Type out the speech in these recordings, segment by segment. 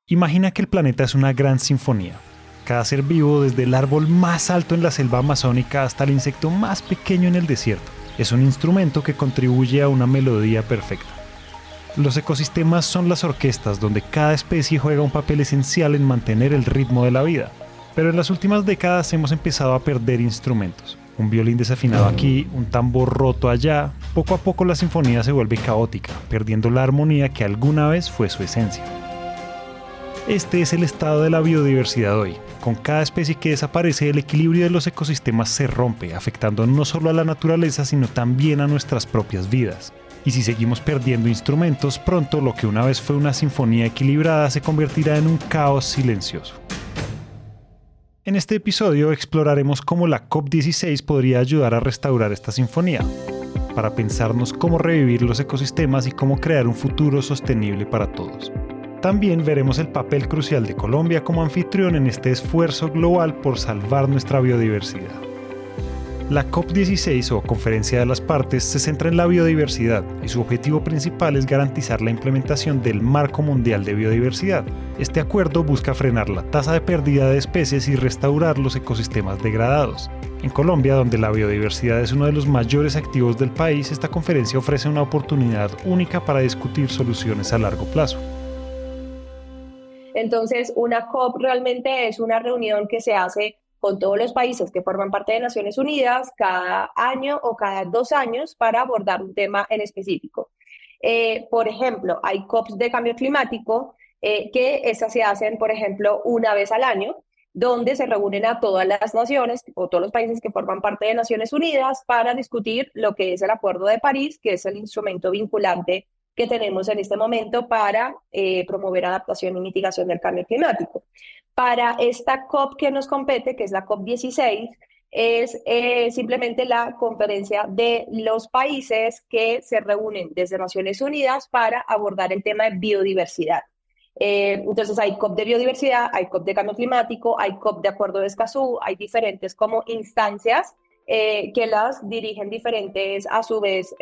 Imagina que el planeta es una gran sinfonía. Cada ser vivo, desde el árbol más alto en la selva amazónica hasta el insecto más pequeño en el desierto, es un instrumento que contribuye a una melodía perfecta. Los ecosistemas son las orquestas donde cada especie juega un papel esencial en mantener el ritmo de la vida. Pero en las últimas décadas hemos empezado a perder instrumentos. Un violín desafinado aquí, un tambor roto allá. Poco a poco la sinfonía se vuelve caótica, perdiendo la armonía que alguna vez fue su esencia. Este es el estado de la biodiversidad hoy. Con cada especie que desaparece, el equilibrio de los ecosistemas se rompe, afectando no solo a la naturaleza, sino también a nuestras propias vidas. Y si seguimos perdiendo instrumentos, pronto lo que una vez fue una sinfonía equilibrada se convertirá en un caos silencioso. En este episodio exploraremos cómo la COP16 podría ayudar a restaurar esta sinfonía, para pensarnos cómo revivir los ecosistemas y cómo crear un futuro sostenible para todos. También veremos el papel crucial de Colombia como anfitrión en este esfuerzo global por salvar nuestra biodiversidad. La COP16 o Conferencia de las Partes se centra en la biodiversidad y su objetivo principal es garantizar la implementación del Marco Mundial de Biodiversidad. Este acuerdo busca frenar la tasa de pérdida de especies y restaurar los ecosistemas degradados. En Colombia, donde la biodiversidad es uno de los mayores activos del país, esta conferencia ofrece una oportunidad única para discutir soluciones a largo plazo. Entonces, una COP realmente es una reunión que se hace con todos los países que forman parte de Naciones Unidas cada año o cada 2 años para abordar un tema en específico. Por ejemplo, hay COPs de cambio climático que esas se hacen, por ejemplo, una vez al año, donde se reúnen a todas las naciones o todos los países que forman parte de Naciones Unidas para discutir lo que es el Acuerdo de París, que es el instrumento vinculante que tenemos en este momento para promover adaptación y mitigación del cambio climático. Para esta COP que nos compete, que es la COP16, es simplemente la conferencia de los países que se reúnen desde Naciones Unidas para abordar el tema de biodiversidad. Entonces hay COP de biodiversidad, hay COP de cambio climático, hay COP de Acuerdo de Escazú, hay diferentes como instancias que las dirigen diferentes, a su vez,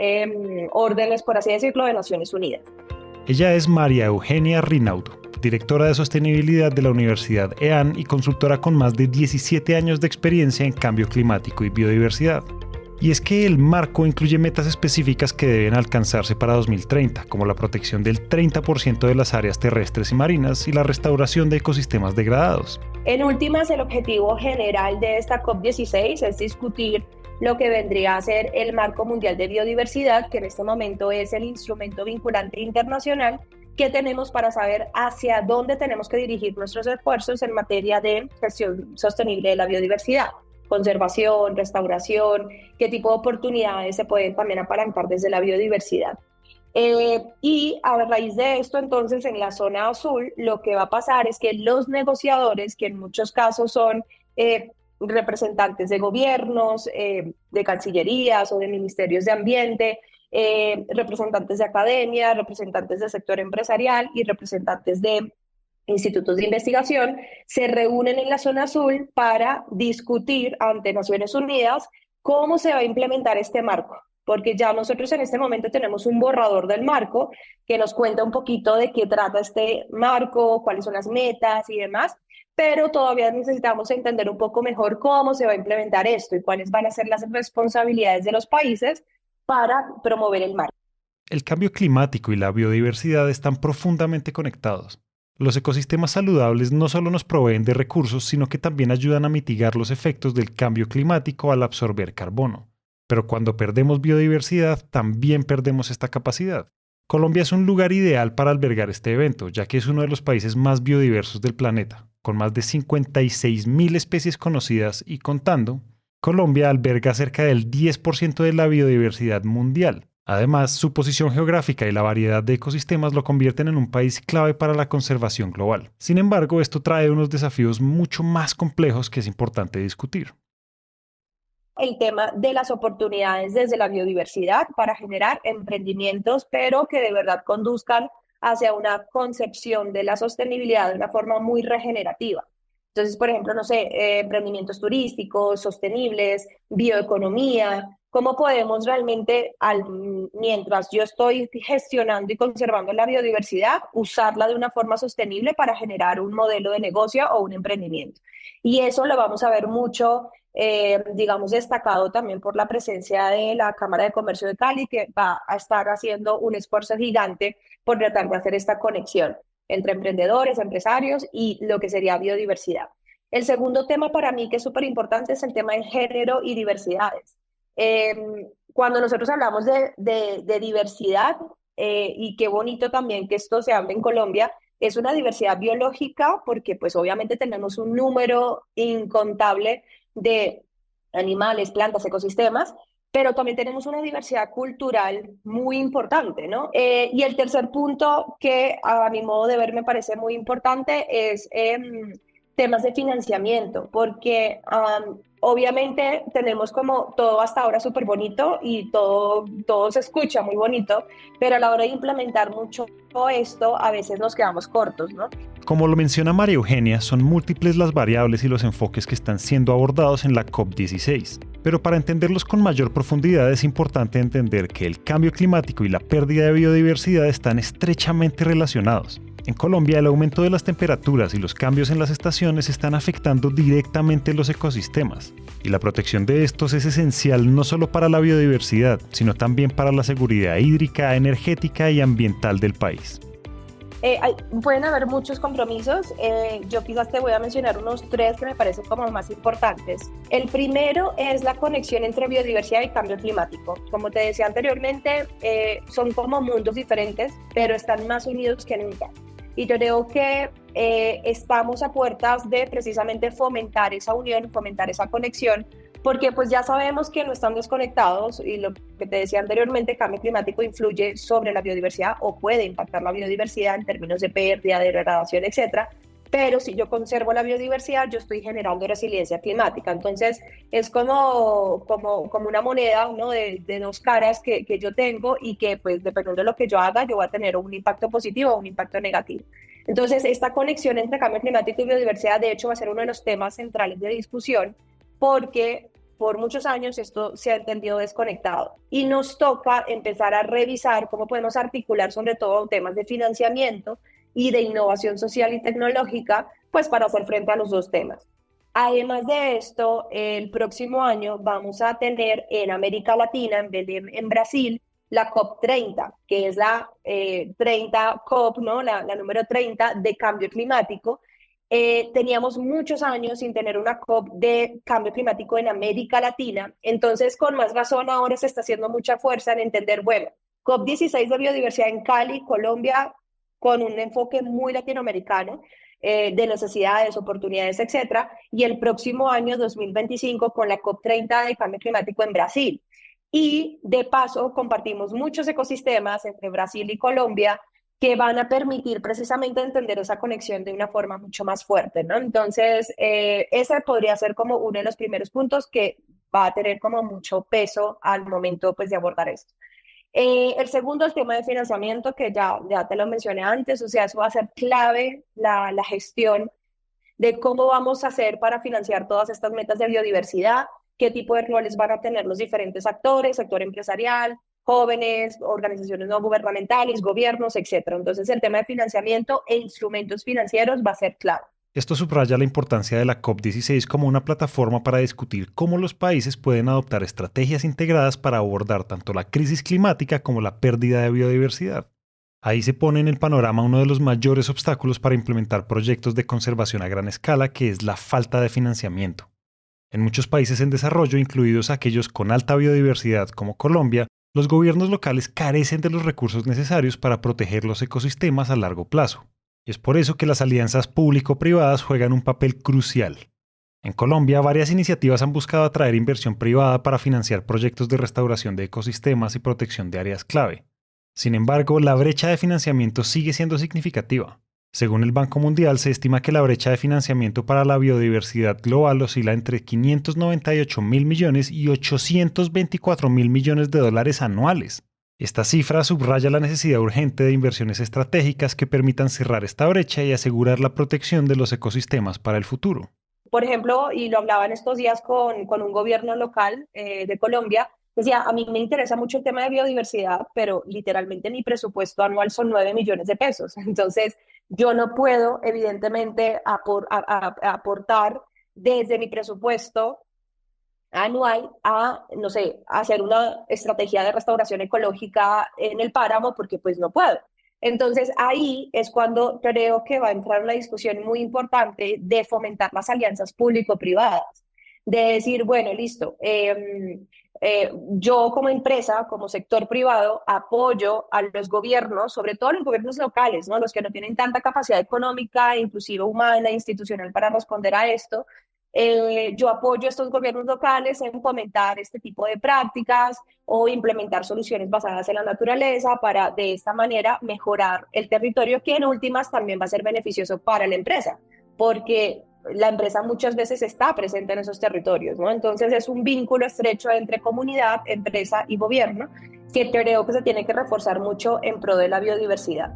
órdenes, por así decirlo, de Naciones Unidas. Ella es María Eugenia Rinaudo, directora de sostenibilidad de la Universidad EAN y consultora con más de 17 años de experiencia en cambio climático y biodiversidad. Y es que el marco incluye metas específicas que deben alcanzarse para 2030, como la protección del 30% de las áreas terrestres y marinas y la restauración de ecosistemas degradados. En últimas, el objetivo general de esta COP16 es discutir lo que vendría a ser el Marco Mundial de Biodiversidad, que en este momento es el instrumento vinculante internacional que tenemos para saber hacia dónde tenemos que dirigir nuestros esfuerzos en materia de gestión sostenible de la biodiversidad. Conservación, restauración, qué tipo de oportunidades se pueden también apalancar desde la biodiversidad. Y a raíz de esto, entonces, en la zona azul, lo que va a pasar es que los negociadores, que en muchos casos son representantes de gobiernos, de cancillerías o de ministerios de ambiente, representantes de academia, representantes del sector empresarial y representantes de institutos de investigación, se reúnen en la zona azul para discutir ante Naciones Unidas cómo se va a implementar este marco, porque ya nosotros en este momento tenemos un borrador del marco que nos cuenta un poquito de qué trata este marco, cuáles son las metas y demás, pero todavía necesitamos entender un poco mejor cómo se va a implementar esto y cuáles van a ser las responsabilidades de los países para promover el marco. El cambio climático y la biodiversidad están profundamente conectados. Los ecosistemas saludables no solo nos proveen de recursos, sino que también ayudan a mitigar los efectos del cambio climático al absorber carbono. Pero cuando perdemos biodiversidad, también perdemos esta capacidad. Colombia es un lugar ideal para albergar este evento, ya que es uno de los países más biodiversos del planeta, con más de 56.000 especies conocidas y contando. Colombia alberga cerca del 10% de la biodiversidad mundial. Además, su posición geográfica y la variedad de ecosistemas lo convierten en un país clave para la conservación global. Sin embargo, esto trae unos desafíos mucho más complejos que es importante discutir. El tema de las oportunidades desde la biodiversidad para generar emprendimientos, pero que de verdad conduzcan hacia una concepción de la sostenibilidad de una forma muy regenerativa. Entonces, por ejemplo, no sé, emprendimientos turísticos, sostenibles, bioeconomía, ¿Cómo podemos realmente, mientras yo estoy gestionando y conservando la biodiversidad, usarla de una forma sostenible para generar un modelo de negocio o un emprendimiento? Y eso lo vamos a ver mucho, digamos, destacado también por la presencia de la Cámara de Comercio de Cali, que va a estar haciendo un esfuerzo gigante por tratar de hacer esta conexión entre emprendedores, empresarios y lo que sería biodiversidad. El segundo tema para mí que es súper importante es el tema de género y diversidades. Eh, Cuando nosotros hablamos de diversidad, y qué bonito también que esto se hable en Colombia, es una diversidad biológica porque pues obviamente tenemos un número incontable de animales, plantas, ecosistemas, pero también tenemos una diversidad cultural muy importante, ¿no? Y el tercer punto que a mi modo de ver me parece muy importante es temas de financiamiento, porque obviamente tenemos como todo hasta ahora súper bonito y todo se escucha muy bonito, pero a la hora de implementar mucho esto a veces nos quedamos cortos, ¿no? Como lo menciona María Eugenia, son múltiples las variables y los enfoques que están siendo abordados en la COP16. Pero para entenderlos con mayor profundidad es importante entender que el cambio climático y la pérdida de biodiversidad están estrechamente relacionados. En Colombia, el aumento de las temperaturas y los cambios en las estaciones están afectando directamente los ecosistemas, y la protección de estos es esencial no solo para la biodiversidad, sino también para la seguridad hídrica, energética y ambiental del país. Pueden haber muchos compromisos. Yo quizás te voy a mencionar unos tres que me parecen como más importantes. El primero es la conexión entre biodiversidad y cambio climático. Como te decía anteriormente, son como mundos diferentes, pero están más unidos que nunca. Y yo creo que estamos a puertas de precisamente fomentar esa unión, fomentar esa conexión, porque pues ya sabemos que no están desconectados y lo que te decía anteriormente, el cambio climático influye sobre la biodiversidad o puede impactar la biodiversidad en términos de pérdida, de degradación, etcétera. Pero si yo conservo la biodiversidad, yo estoy generando resiliencia climática. Entonces, es como una moneda, ¿no? de dos caras que yo tengo y que, pues, dependiendo de lo que yo haga, yo voy a tener un impacto positivo o un impacto negativo. Entonces, esta conexión entre cambio climático y biodiversidad, de hecho, va a ser uno de los temas centrales de discusión porque por muchos años esto se ha entendido desconectado y nos toca empezar a revisar cómo podemos articular sobre todo temas de financiamiento y de innovación social y tecnológica, pues para hacer frente a los dos temas. Además de esto, el próximo año vamos a tener en América Latina, en vez de en Brasil, la COP30, que es la 30 COP, ¿no? La número 30 de cambio climático. Teníamos muchos años sin tener una COP de cambio climático en América Latina, entonces con más razón ahora se está haciendo mucha fuerza en entender, bueno, COP16 de biodiversidad en Cali, Colombia, con un enfoque muy latinoamericano, de necesidades, oportunidades, etcétera, y el próximo año 2025 con la COP30 de cambio climático en Brasil. Y de paso compartimos muchos ecosistemas entre Brasil y Colombia que van a permitir precisamente entender esa conexión de una forma mucho más fuerte, ¿no? Entonces, ese podría ser como uno de los primeros puntos que va a tener como mucho peso al momento, pues, de abordar esto. El segundo, el tema de financiamiento, que ya te lo mencioné antes, o sea, eso va a ser clave la gestión de cómo vamos a hacer para financiar todas estas metas de biodiversidad, qué tipo de roles van a tener los diferentes actores, sector empresarial, jóvenes, organizaciones no gubernamentales, gobiernos, etcétera. Entonces, el tema de financiamiento e instrumentos financieros va a ser clave. Esto subraya la importancia de la COP16 como una plataforma para discutir cómo los países pueden adoptar estrategias integradas para abordar tanto la crisis climática como la pérdida de biodiversidad. Ahí se pone en el panorama uno de los mayores obstáculos para implementar proyectos de conservación a gran escala, que es la falta de financiamiento. En muchos países en desarrollo, incluidos aquellos con alta biodiversidad como Colombia, los gobiernos locales carecen de los recursos necesarios para proteger los ecosistemas a largo plazo. Y es por eso que las alianzas público-privadas juegan un papel crucial. En Colombia, varias iniciativas han buscado atraer inversión privada para financiar proyectos de restauración de ecosistemas y protección de áreas clave. Sin embargo, la brecha de financiamiento sigue siendo significativa. Según el Banco Mundial, se estima que la brecha de financiamiento para la biodiversidad global oscila entre 598.000 millones y 824.000 millones de dólares anuales. Esta cifra subraya la necesidad urgente de inversiones estratégicas que permitan cerrar esta brecha y asegurar la protección de los ecosistemas para el futuro. Por ejemplo, y lo hablaba en estos días con un gobierno local de Colombia, Decía, a mí me interesa mucho el tema de biodiversidad, pero literalmente mi presupuesto anual son 9 millones de pesos. Entonces, yo no puedo, evidentemente, aportar desde mi presupuesto anual a, no sé, hacer una estrategia de restauración ecológica en el páramo porque pues no puedo. Entonces ahí es cuando creo que va a entrar una discusión muy importante de fomentar las alianzas público-privadas, de decir, bueno, listo, yo como empresa, como sector privado, apoyo a los gobiernos, sobre todo los gobiernos locales, ¿no? Los que no tienen tanta capacidad económica, inclusive humana, institucional para responder a esto. Yo apoyo a estos gobiernos locales en fomentar este tipo de prácticas o implementar soluciones basadas en la naturaleza para de esta manera mejorar el territorio, que en últimas también va a ser beneficioso para la empresa, porque la empresa muchas veces está presente en esos territorios, ¿no? Entonces es un vínculo estrecho entre comunidad, empresa y gobierno que creo que se tiene que reforzar mucho en pro de la biodiversidad.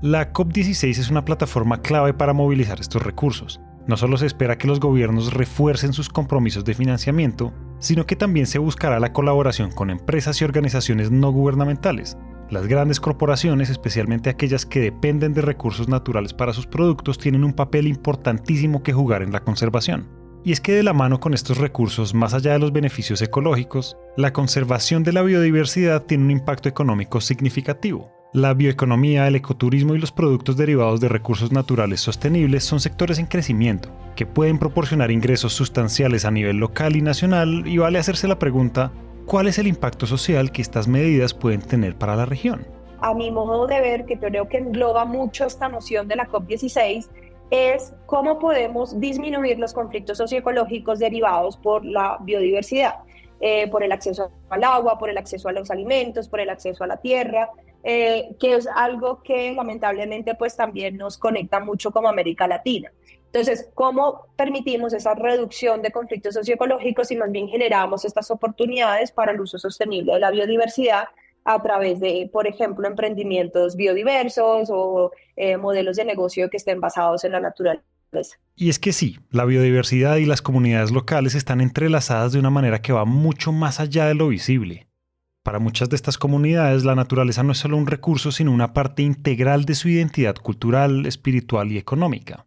La COP16 es una plataforma clave para movilizar estos recursos. No solo se espera que los gobiernos refuercen sus compromisos de financiamiento, sino que también se buscará la colaboración con empresas y organizaciones no gubernamentales. Las grandes corporaciones, especialmente aquellas que dependen de recursos naturales para sus productos, tienen un papel importantísimo que jugar en la conservación. Y es que de la mano con estos recursos, más allá de los beneficios ecológicos, la conservación de la biodiversidad tiene un impacto económico significativo. La bioeconomía, el ecoturismo y los productos derivados de recursos naturales sostenibles son sectores en crecimiento, que pueden proporcionar ingresos sustanciales a nivel local y nacional, y vale hacerse la pregunta, ¿cuál es el impacto social que estas medidas pueden tener para la región? A mi modo de ver, que creo que engloba mucho esta noción de la COP16, es cómo podemos disminuir los conflictos socioecológicos derivados por la biodiversidad, por el acceso al agua, por el acceso a los alimentos, por el acceso a la tierra, que es algo que lamentablemente pues también nos conecta mucho como América Latina. Entonces, ¿cómo permitimos esa reducción de conflictos socioecológicos y más bien generamos estas oportunidades para el uso sostenible de la biodiversidad a través de, por ejemplo, emprendimientos biodiversos o modelos de negocio que estén basados en la naturaleza? Y es que sí, la biodiversidad y las comunidades locales están entrelazadas de una manera que va mucho más allá de lo visible. Para muchas de estas comunidades, la naturaleza no es solo un recurso, sino una parte integral de su identidad cultural, espiritual y económica.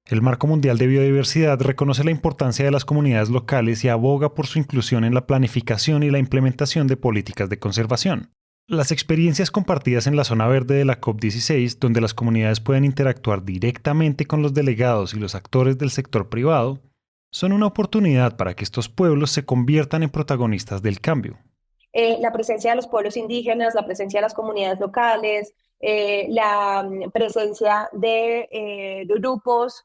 El Marco Mundial de Biodiversidad reconoce la importancia de las comunidades locales y aboga por su inclusión en la planificación y la implementación de políticas de conservación. Las experiencias compartidas en la zona verde de la COP16, donde las comunidades pueden interactuar directamente con los delegados y los actores del sector privado, son una oportunidad para que estos pueblos se conviertan en protagonistas del cambio. La presencia de los pueblos indígenas, la presencia de las comunidades locales, la presencia de grupos,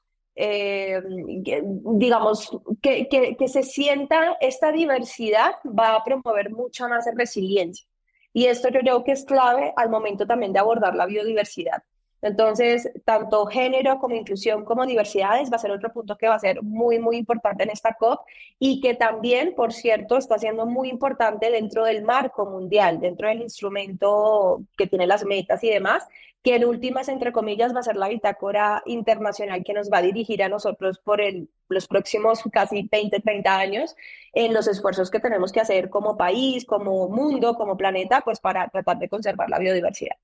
digamos, que se sienta esta diversidad va a promover mucha más resiliencia. Y esto yo creo que es clave al momento también de abordar la biodiversidad. Entonces, tanto género como inclusión como diversidades va a ser otro punto que va a ser muy, muy importante en esta COP y que también, por cierto, está siendo muy importante dentro del marco mundial, dentro del instrumento que tiene las metas y demás, que en últimas, entre comillas, va a ser la bitácora internacional que nos va a dirigir a nosotros por los próximos casi 20, 30 años en los esfuerzos que tenemos que hacer como país, como mundo, como planeta, pues para tratar de conservar la biodiversidad.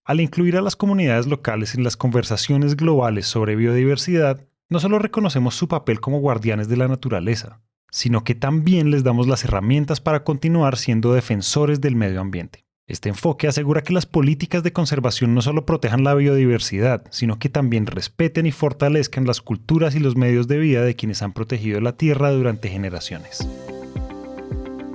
Al incluir a las comunidades locales en las conversaciones globales sobre biodiversidad, no solo reconocemos su papel como guardianes de la naturaleza, sino que también les damos las herramientas para continuar siendo defensores del medio ambiente. Este enfoque asegura que las políticas de conservación no solo protejan la biodiversidad, sino que también respeten y fortalezcan las culturas y los medios de vida de quienes han protegido la tierra durante generaciones.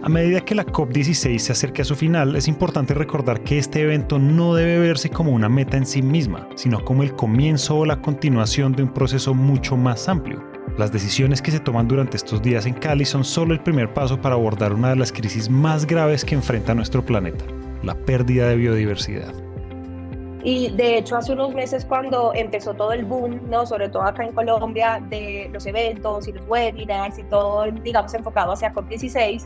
A medida que la COP16 se acerque a su final, es importante recordar que este evento no debe verse como una meta en sí misma, sino como el comienzo o la continuación de un proceso mucho más amplio. Las decisiones que se toman durante estos días en Cali son solo el primer paso para abordar una de las crisis más graves que enfrenta nuestro planeta, la pérdida de biodiversidad. Y de hecho hace unos meses cuando empezó todo el boom, ¿no? Sobre todo acá en Colombia, de los eventos y los webinars y todo, digamos, enfocado hacia COP16,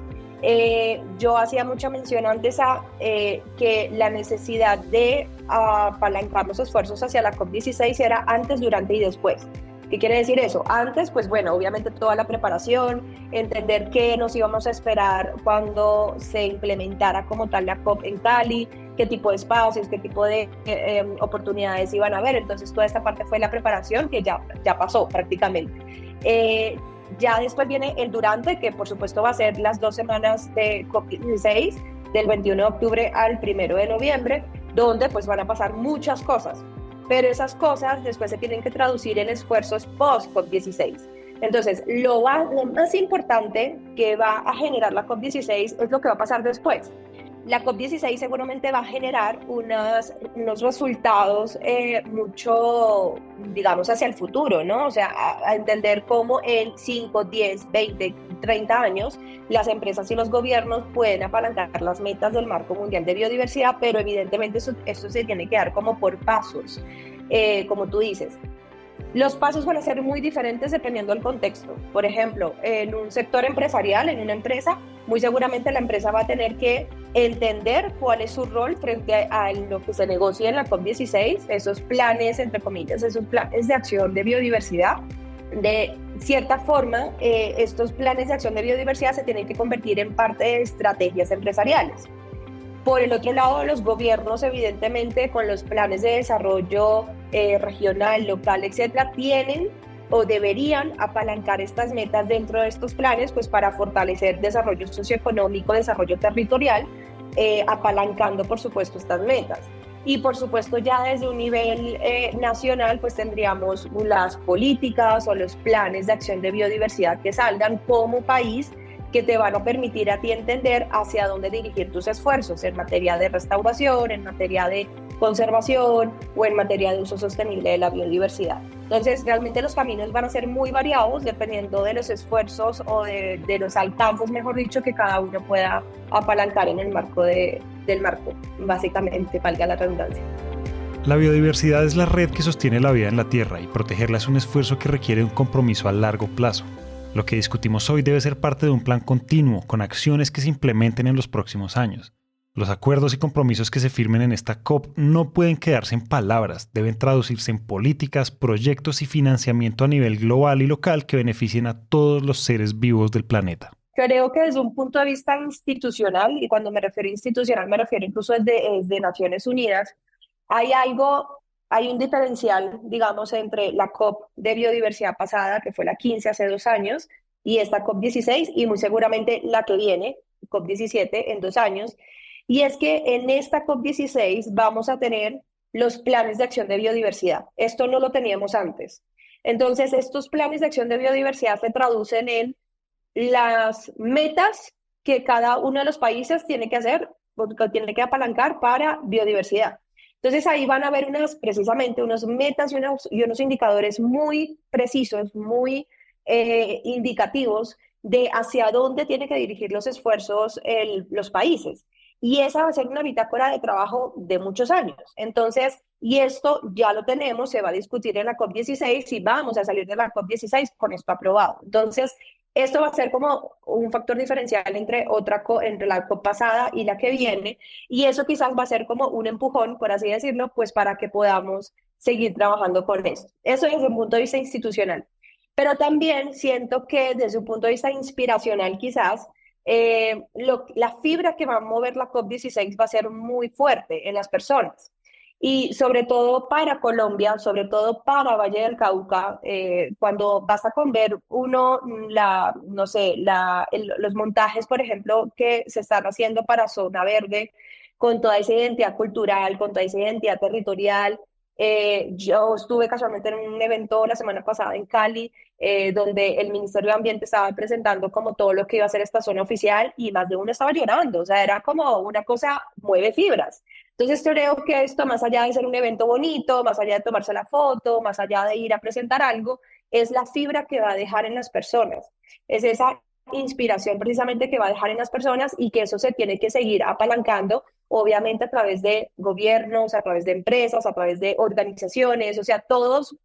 yo hacía mucha mención antes a que la necesidad de apalancar los esfuerzos hacia la COP16 era antes, durante y después. ¿Qué quiere decir eso? Antes, pues bueno, obviamente toda la preparación, entender qué nos íbamos a esperar cuando se implementara como tal la COP en Cali, qué tipo de espacios, qué tipo de oportunidades iban a haber. Entonces toda esta parte fue la preparación que ya pasó prácticamente. Ya después viene el durante, que por supuesto va a ser las 2 semanas de COP16, del 21 de octubre al 1 de noviembre, donde pues van a pasar muchas cosas. Pero esas cosas después se tienen que traducir en esfuerzos post-COP16. Entonces, lo más importante que va a generar la COP16 es lo que va a pasar después. La COP16 seguramente va a generar unos resultados mucho, digamos, hacia el futuro, ¿no? O sea, a entender cómo en 5, 10, 20, 30 años las empresas y los gobiernos pueden apalancar las metas del Marco Mundial de Biodiversidad, pero evidentemente eso se tiene que dar como por pasos, como tú dices. Los pasos van a ser muy diferentes dependiendo del contexto. Por ejemplo, en un sector empresarial, en una empresa, muy seguramente la empresa va a tener que entender cuál es su rol frente a lo que se negocia en la COP16, esos planes, entre comillas, esos planes de acción de biodiversidad. De cierta forma, estos planes de acción de biodiversidad se tienen que convertir en parte de estrategias empresariales. Por el otro lado, los gobiernos, evidentemente, con los planes de desarrollo regional, local, etcétera, tienen o deberían apalancar estas metas dentro de estos planes, pues para fortalecer desarrollo socioeconómico, desarrollo territorial, apalancando, por supuesto, estas metas. Y por supuesto ya desde un nivel nacional pues tendríamos las políticas o los planes de acción de biodiversidad que salgan como país, que te van a permitir a ti entender hacia dónde dirigir tus esfuerzos en materia de restauración, en materia de conservación o en materia de uso sostenible de la biodiversidad. Entonces, realmente los caminos van a ser muy variados dependiendo de los esfuerzos o de los alcances, mejor dicho, que cada uno pueda apalancar en el marco del marco, básicamente, valga la redundancia. La biodiversidad es la red que sostiene la vida en la Tierra y protegerla es un esfuerzo que requiere un compromiso a largo plazo. Lo que discutimos hoy debe ser parte de un plan continuo, con acciones que se implementen en los próximos años. Los acuerdos y compromisos que se firmen en esta COP no pueden quedarse en palabras, deben traducirse en políticas, proyectos y financiamiento a nivel global y local que beneficien a todos los seres vivos del planeta. Creo que desde un punto de vista institucional, y cuando me refiero a institucional me refiero incluso desde Naciones Unidas, hay un diferencial, digamos, entre la COP de biodiversidad pasada, que fue la 15 hace 2 años, y esta COP 16, y muy seguramente la que viene, COP 17, en 2 años. Y es que en esta COP 16 vamos a tener los planes de acción de biodiversidad. Esto no lo teníamos antes. Entonces, estos planes de acción de biodiversidad se traducen en las metas que cada uno de los países tiene que hacer, porque tiene que apalancar para biodiversidad. Entonces ahí van a haber precisamente unas metas y unos indicadores muy precisos, muy indicativos de hacia dónde tienen que dirigir los esfuerzos los países. Y esa va a ser una bitácora de trabajo de muchos años. Entonces, y esto ya lo tenemos, se va a discutir en la COP16 y vamos a salir de la COP16 con esto aprobado. Entonces, esto va a ser como un factor diferencial entre la COP pasada y la que viene, y eso quizás va a ser como un empujón, por así decirlo, pues para que podamos seguir trabajando con esto. Eso desde un punto de vista institucional. Pero también siento que desde un punto de vista inspiracional quizás, la fibra que va a mover la COP16 va a ser muy fuerte en las personas. Y sobre todo para Colombia, sobre todo para Valle del Cauca, cuando basta con ver los montajes, por ejemplo, que se están haciendo para Zona Verde, con toda esa identidad cultural, con toda esa identidad territorial. Yo estuve casualmente en un evento la semana pasada en Cali, donde el Ministerio de Ambiente estaba presentando como todo lo que iba a ser esta zona oficial y más de uno estaba llorando, o sea, era como una cosa, mueve fibras. Entonces creo que esto, más allá de ser un evento bonito, más allá de tomarse la foto, más allá de ir a presentar algo, es la fibra que va a dejar en las personas. Es esa inspiración precisamente que va a dejar en las personas y que eso se tiene que seguir apalancando, obviamente a través de gobiernos, a través de empresas, a través de organizaciones, o sea, todos,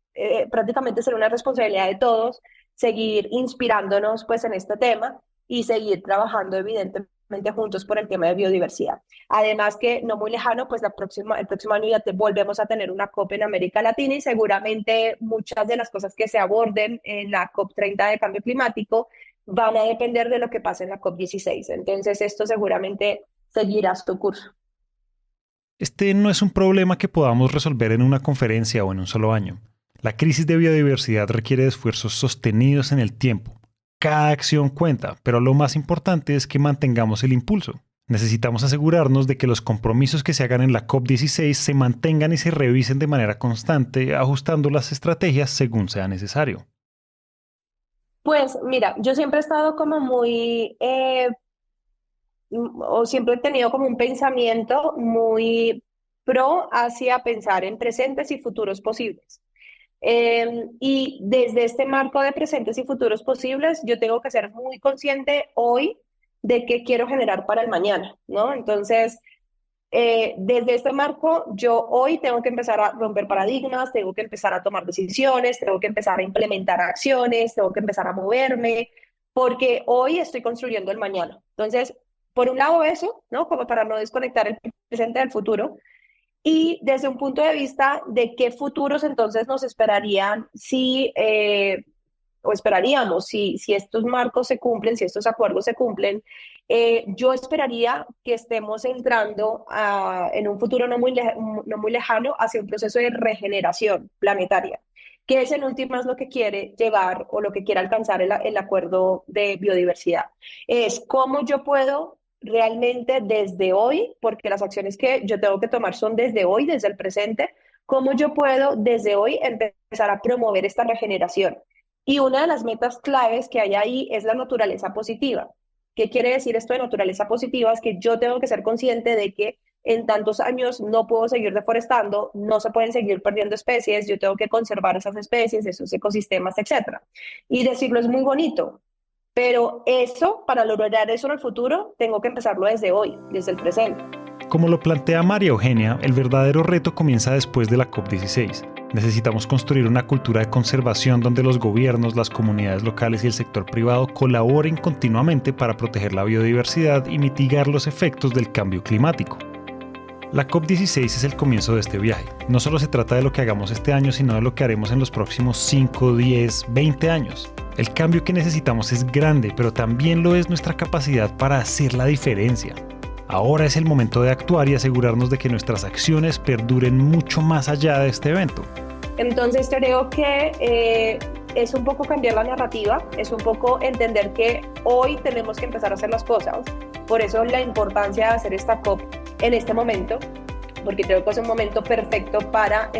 prácticamente será una responsabilidad de todos seguir inspirándonos pues en este tema y seguir trabajando evidentemente juntos por el tema de biodiversidad. Además que no muy lejano, pues el próximo año ya volvemos a tener una COP en América Latina y seguramente muchas de las cosas que se aborden en la COP30 de cambio climático van a depender de lo que pase en la COP16. Entonces esto seguramente seguirá su curso. Este no es un problema que podamos resolver en una conferencia o en un solo año. La crisis de biodiversidad requiere de esfuerzos sostenidos en el tiempo. Cada acción cuenta, pero lo más importante es que mantengamos el impulso. Necesitamos asegurarnos de que los compromisos que se hagan en la COP16 se mantengan y se revisen de manera constante, ajustando las estrategias según sea necesario. Pues mira, yo siempre he estado como o siempre he tenido como un pensamiento muy pro hacia pensar en presentes y futuros posibles. Y desde este marco de presentes y futuros posibles, yo tengo que ser muy consciente hoy de qué quiero generar para el mañana, ¿no? Entonces, desde este marco, yo hoy tengo que empezar a romper paradigmas, tengo que empezar a tomar decisiones, tengo que empezar a implementar acciones, tengo que empezar a moverme, porque hoy estoy construyendo el mañana. Entonces, por un lado eso, ¿no? Como para no desconectar el presente del futuro. Y desde un punto de vista de qué futuros entonces nos esperarían esperaríamos si estos marcos se cumplen, si estos acuerdos se cumplen, yo esperaría que estemos entrando en un futuro no muy lejano hacia un proceso de regeneración planetaria, que es en últimas lo que quiere llevar o lo que quiere alcanzar el acuerdo de biodiversidad. Es cómo yo puedo realmente desde hoy, porque las acciones que yo tengo que tomar son desde hoy, desde el presente, cómo yo puedo desde hoy empezar a promover esta regeneración. Y una de las metas claves que hay ahí es la naturaleza positiva. ¿Qué quiere decir esto de naturaleza positiva? Es que yo tengo que ser consciente de que en tantos años no puedo seguir deforestando, no se pueden seguir perdiendo especies, yo tengo que conservar esas especies, esos ecosistemas, etc. Y decirlo es muy bonito, pero eso, para lograr eso en el futuro, tengo que empezarlo desde hoy, desde el presente. Como lo plantea María Eugenia, el verdadero reto comienza después de la COP16. Necesitamos construir una cultura de conservación donde los gobiernos, las comunidades locales y el sector privado colaboren continuamente para proteger la biodiversidad y mitigar los efectos del cambio climático. La COP16 es el comienzo de este viaje. No solo se trata de lo que hagamos este año, sino de lo que haremos en los próximos 5, 10, 20 años. El cambio que necesitamos es grande, pero también lo es nuestra capacidad para hacer la diferencia. Ahora es el momento de actuar y asegurarnos de que nuestras acciones perduren mucho más allá de este evento. Entonces creo que es un poco cambiar la narrativa, es un poco entender que hoy tenemos que empezar a hacer las cosas. Por eso la importancia de hacer esta COP en este momento, porque creo que es un momento perfecto para,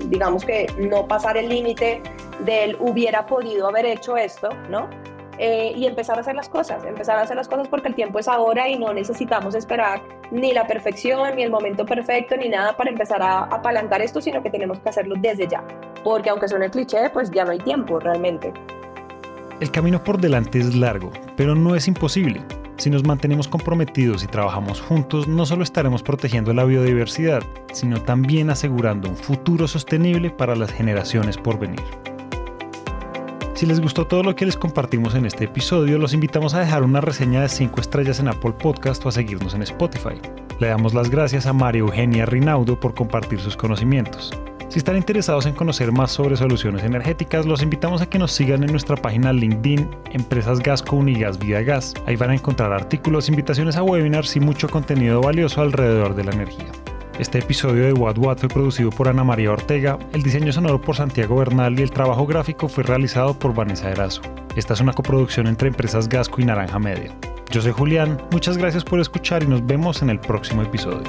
digamos que no pasar el límite del hubiera podido haber hecho esto, ¿no? Y empezar a hacer las cosas porque el tiempo es ahora y no necesitamos esperar ni la perfección, ni el momento perfecto, ni nada para empezar a apalancar esto, sino que tenemos que hacerlo desde ya, porque aunque suene cliché, pues ya no hay tiempo realmente. El camino por delante es largo, pero no es imposible. Si nos mantenemos comprometidos y trabajamos juntos, no solo estaremos protegiendo la biodiversidad, sino también asegurando un futuro sostenible para las generaciones por venir. Si les gustó todo lo que les compartimos en este episodio, los invitamos a dejar una reseña de 5 estrellas en Apple Podcast o a seguirnos en Spotify. Le damos las gracias a María Eugenia Rinaudo por compartir sus conocimientos. Si están interesados en conocer más sobre soluciones energéticas, los invitamos a que nos sigan en nuestra página LinkedIn, Empresas Gasco Unigas Vida Gas. Ahí van a encontrar artículos, invitaciones a webinars y mucho contenido valioso alrededor de la energía. Este episodio de What What fue producido por Ana María Ortega, el diseño sonoro por Santiago Bernal y el trabajo gráfico fue realizado por Vanessa Erazo. Esta es una coproducción entre Empresas Gasco y Naranja Media. Yo soy Julián, muchas gracias por escuchar y nos vemos en el próximo episodio.